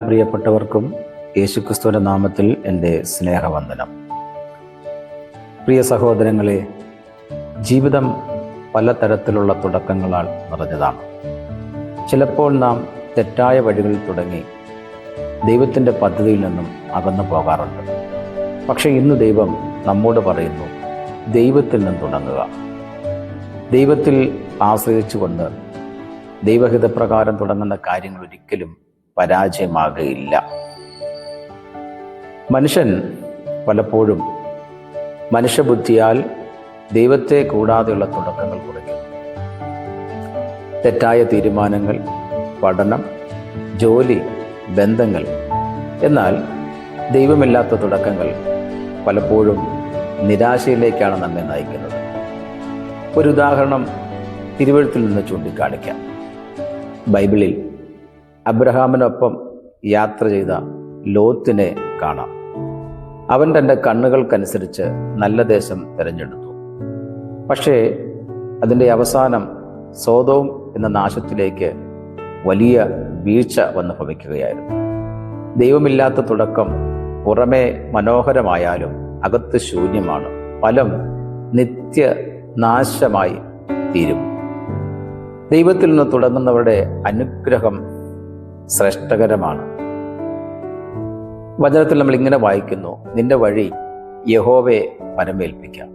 പ്രിയപ്പെട്ടവർക്കും യേശുക്രിസ്തുവിൻ്റെ നാമത്തിൽ എൻ്റെ സ്നേഹവന്ദനം. പ്രിയ സഹോദരങ്ങളെ, ജീവിതം പലതരത്തിലുള്ള തുടക്കങ്ങളാൽ നിറഞ്ഞതാണ്. ചിലപ്പോൾ നാം തെറ്റായ വഴികളിൽ തുടങ്ങി ദൈവത്തിൻ്റെ പദ്ധതിയിൽ നിന്നും അകന്നു പോകാറുണ്ട്. പക്ഷേ ഇന്ന് ദൈവം നമ്മോട് പറയുന്നു, ദൈവത്തിൽ നിന്ന് തുടങ്ങുക. ദൈവത്തിൽ ആശ്രയിച്ചുകൊണ്ട് ദൈവഹിതപ്രകാരം തുടങ്ങുന്ന കാര്യങ്ങൾ ഒരിക്കലും പരാജയമാകുകയില്ല. മനുഷ്യൻ പലപ്പോഴും മനുഷ്യബുദ്ധിയാൽ ദൈവത്തെ കൂടാതെയുള്ള തുടക്കങ്ങൾ കുറിക്കുന്നു. തെറ്റായ തീരുമാനങ്ങൾ, പഠനം, ജോലി, ബന്ധങ്ങൾ. എന്നാൽ ദൈവമില്ലാത്ത തുടക്കങ്ങൾ പലപ്പോഴും നിരാശയിലേക്കാണ് നമ്മെ നയിക്കുന്നത്. ഒരു ഉദാഹരണം തിരുവെഴുത്തിൽ നിന്ന് ചൂണ്ടിക്കാണിക്കാം. ബൈബിളിൽ അബ്രഹാമിനൊപ്പം യാത്ര ചെയ്ത ലോത്തിനെ കാണാം. അവൻ തൻ്റെ കണ്ണുകൾക്കനുസരിച്ച് നല്ല ദേശം തിരഞ്ഞെടുത്തു. പക്ഷേ അതിൻ്റെ അവസാനം സോദോം എന്ന നാശത്തിലേക്ക് വലിയ വീഴ്ച വന്നു ഭവിക്കുകയായിരുന്നു. ദൈവമില്ലാത്ത തുടക്കം പുറമേ മനോഹരമായാലും അകത്ത് ശൂന്യമാണ്. ഫലം നിത്യനാശമായി തീരും. ദൈവത്തിൽ നിന്ന് തുടങ്ങുന്നവരുടെ അനുഗ്രഹം ശ്രേഷ്ഠകരമാണ്. വചനത്തിൽ നമ്മൾ ഇങ്ങനെ വായിക്കുന്നു, നിന്റെ വഴി യഹോവയെ പരമേൽപ്പിക്കാം,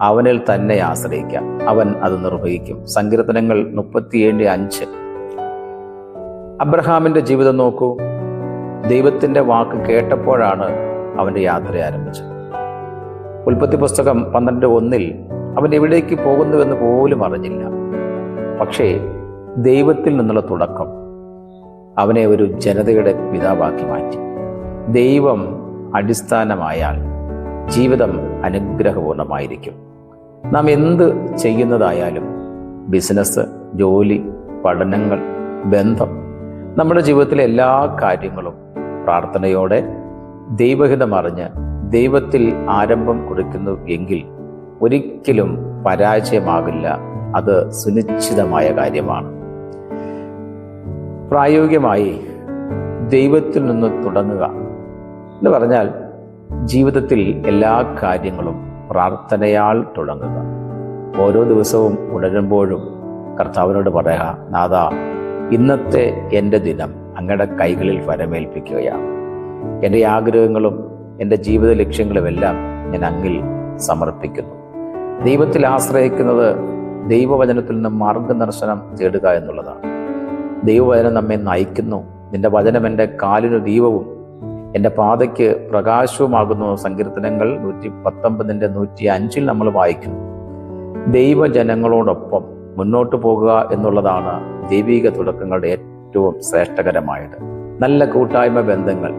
അവനിൽ തന്നെ ആശ്രയിക്കാം, അവൻ അത് നിർവഹിക്കും. സങ്കീർത്തനങ്ങൾ 37:5. അബ്രഹാമിൻ്റെ ജീവിതം നോക്കൂ. ദൈവത്തിൻ്റെ വാക്ക് കേട്ടപ്പോഴാണ് അവൻ്റെ യാത്ര ആരംഭിച്ചത്. ഉൽപ്പത്തി പുസ്തകം 12:1 അവൻ എവിടേക്ക് പോകുന്നുവെന്ന് പോലും അറിഞ്ഞില്ല. പക്ഷേ ദൈവത്തിൽ നിന്നുള്ള തുടക്കം അവനെ ഒരു ജനതയുടെ പിതാവാക്കി മാറ്റി. ദൈവം അടിസ്ഥാനമായാൽ ജീവിതം അനുഗ്രഹപൂർണമായിരിക്കും. നാം എന്ത് ചെയ്യുന്നതായാലും, ബിസിനസ്, ജോലി, പഠനങ്ങൾ, ബന്ധം, നമ്മുടെ ജീവിതത്തിലെ എല്ലാ കാര്യങ്ങളും പ്രാർത്ഥനയോടെ ദൈവഹിതമറിഞ്ഞ് ദൈവത്തിൽ ആരംഭം കുറിക്കുന്നു എങ്കിൽ ഒരിക്കലും പരാജയമാകില്ല. അത് സുനിശ്ചിതമായ കാര്യമാണ്. പ്രായോഗികമായി ദൈവത്തിൽ നിന്ന് തുടങ്ങുക എന്ന് പറഞ്ഞാൽ ജീവിതത്തിൽ എല്ലാ കാര്യങ്ങളും പ്രാർത്ഥനയാൽ തുടങ്ങുക. ഓരോ ദിവസവും ഉണരുമ്പോഴും കർത്താവിനോട് പറയുക, നാഥാ, ഇന്നത്തെ എൻ്റെ ദിനം അങ്ങയുടെ കൈകളിൽ ഫലമേൽപ്പിക്കുകയാണ്. എൻ്റെ ആഗ്രഹങ്ങളും എൻ്റെ ജീവിത ലക്ഷ്യങ്ങളുമെല്ലാം ഞാൻ അങ്ങിൽ സമർപ്പിക്കുന്നു. ദൈവത്തിൽ ആശ്രയിക്കുന്നത് ദൈവവചനത്തിൽ നിന്ന് മാർഗദർശനം തേടുക എന്നുള്ളതാണ്. ദൈവവചനം നമ്മെ നയിക്കുന്നു. നിന്റെ വചനം എൻ്റെ കാലിനു ദീപവും എൻ്റെ പാതയ്ക്ക് പ്രകാശവുമാകുന്നു. സങ്കീർത്തനങ്ങൾ 119:105 നമ്മൾ വായിക്കുന്നു. ദൈവജനങ്ങളോടൊപ്പം മുന്നോട്ട് പോകുക എന്നുള്ളതാണ് ദൈവിക തുടക്കങ്ങളുടെ ഏറ്റവും ശ്രേഷ്ഠകരമായത്. നല്ല കൂട്ടായ്മ ബന്ധങ്ങൾ,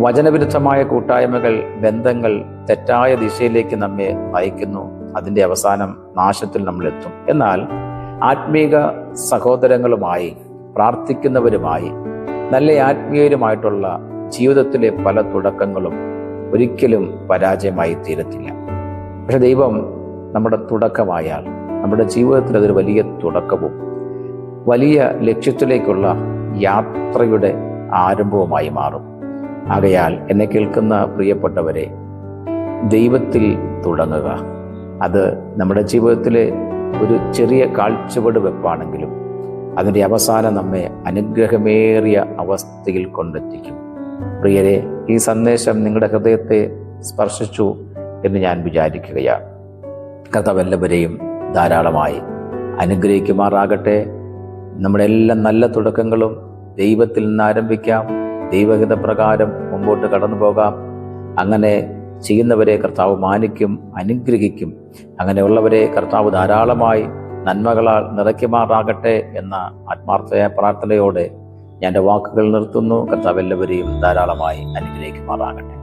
വചനവിരുദ്ധമായ കൂട്ടായ്മകൾ, ബന്ധങ്ങൾ തെറ്റായ ദിശയിലേക്ക് നമ്മെ നയിക്കുന്നു. അതിൻ്റെ അവസാനം നാശത്തിൽ നമ്മളെത്തും. എന്നാൽ ആത്മീക സഹോദരങ്ങളുമായി, പ്രാർത്ഥിക്കുന്നവരുമായി, നല്ല ആത്മീയരുമായിട്ടുള്ള ജീവിതത്തിലെ പല തുടക്കങ്ങളും ഒരിക്കലും പരാജയമായി തീരത്തില്ല. പക്ഷെ ദൈവം നമ്മുടെ തുടക്കമായാൽ നമ്മുടെ ജീവിതത്തിൽ അതൊരു വലിയ തുടക്കവും വലിയ ലക്ഷ്യത്തിലേക്കുള്ള യാത്രയുടെ ആരംഭവുമായി മാറും. ആകയാൽ എന്നെ കേൾക്കുന്ന പ്രിയപ്പെട്ടവരെ, ദൈവത്തിൽ തുടങ്ങുക. അത് നമ്മുടെ ജീവിതത്തിലെ ഒരു ചെറിയ കാഴ്ചപ്പാട് വെപ്പാണെങ്കിലും അതിൻ്റെ അവസാനം നമ്മെ അനുഗ്രഹമേറിയ അവസ്ഥയിൽ കൊണ്ടെത്തിക്കും. പ്രിയരെ, ഈ സന്ദേശം നിങ്ങളുടെ ഹൃദയത്തെ സ്പർശിച്ചു എന്ന് ഞാൻ വിചാരിക്കുകയാണ്. കർത്താവ് എല്ലാവരെയും ധാരാളമായി അനുഗ്രഹിക്കുമാറാകട്ടെ. നമ്മുടെ എല്ലാ നല്ല തുടക്കങ്ങളും ദൈവത്തിൽ നിന്ന് ആരംഭിക്കാം. ദൈവഹിത പ്രകാരം മുമ്പോട്ട് കടന്നു പോകാം. അങ്ങനെ ചെയ്യുന്നവരെ കർത്താവ് മാനിക്കും, അനുഗ്രഹിക്കും. അങ്ങനെയുള്ളവരെ കർത്താവ് ധാരാളമായി നന്മകളാൽ നിറയ്ക്കുമാറാകട്ടെ എന്ന ആത്മാർത്ഥമായ പ്രാർത്ഥനയോടെ ഞാൻ എൻ്റെ വാക്കുകൾ നിർത്തുന്നു. കർത്താവ് എല്ലാവരെയും ധാരാളമായി അനുഗ്രഹിക്കുമാറാകട്ടെ.